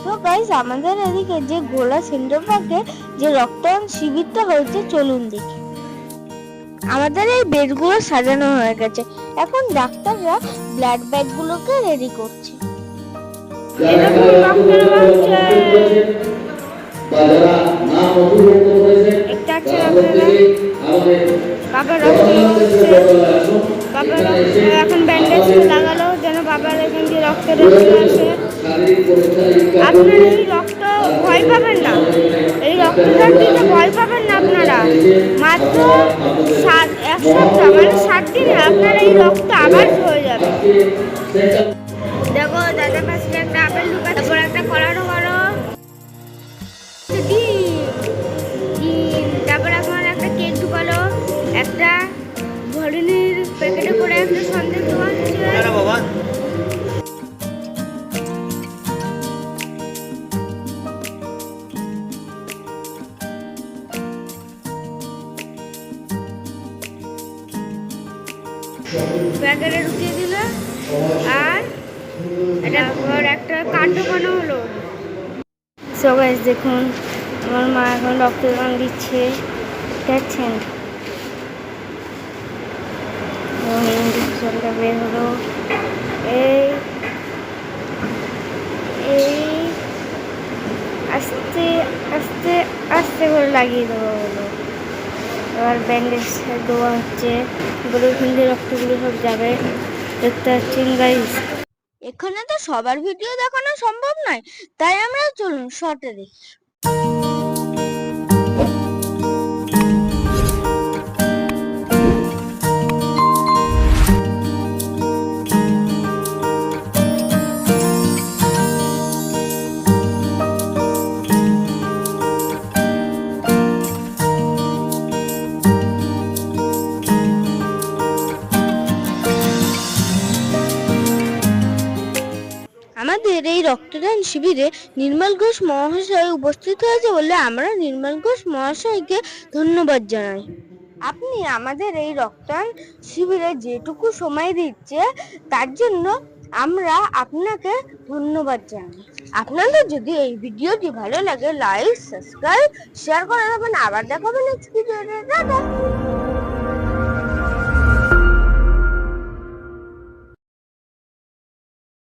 তো গাইস, আমাদের এদিকে যে গোলা সেন্টার পার্কে যে রক্তদান শিবিরটা হয়েছে, চলুন দেখি। আমাদের এই বেডগুলো সাজানো হয়ে গেছে, এখন ডাক্তাররা ব্লাড ব্যাগগুলোকে রেডি করছে। এখন ব্যান্ডেজ লাগালো যেন বাবার এখান দিয়ে রক্ত আসে। আপনারা এই রক্ত ভয় পাবেন না, এই রক্তদান দিতে ভয় পাবেন না। আপনারা মাত্র 1 সপ্তাহ মানে 7 দিনে আপনারা এই রক্ত আবার হয়ে যাবে। দেখো দাদা পাশে একটা আপেল ঢুকা, তারপর একটা কলারও বড় তারপর এখন একটা কেক ঢুকালো, একটা ঘড়ির প্যাকেটে করে একটা সন্দেশ ঢুকাচ্ছে। প্যাকেটে ঢুকিয়ে দিল, আর একটা কার্ড ঢোকানো হলো। সো গাইস দেখুন, আমার মা এখন রক্তদান দিচ্ছে, দেখছেন? ইঞ্জেকশনটা বের হলো, এই আস্তে আস্তে আস্তে করে লাগিয়ে দেওয়া হলো। এবার ব্যান্ডেজ দেওয়া হচ্ছে, এগুলো কিন্তু রক্তগুলো সব যাবে। দেখতে পাচ্ছেন গাইস। এখানে তো সবার ভিডিও দেখানো সম্ভব নয়, তাই আমরা চলুন শর্টে দেখি। আমাদের এই রক্তদান শিবিরে নির্মল ঘোষ মহাশয় উপস্থিত হয়েছে বলে আমরা নির্মল ঘোষ মহাশয়কে ধন্যবাদ জানাই। আপনি আমাদের এই রক্তদান শিবিরে যেটুকু সময় দিচ্ছে, তার জন্য আমরা আপনাকে ধন্যবাদ জানাই। আপনাদের যদি এই ভিডিওটি ভালো লাগে, লাইক, সাবস্ক্রাইব, শেয়ার করে দেবেন। আবার দেখাবেন নেক্সট ভিডিওতে। টাটা।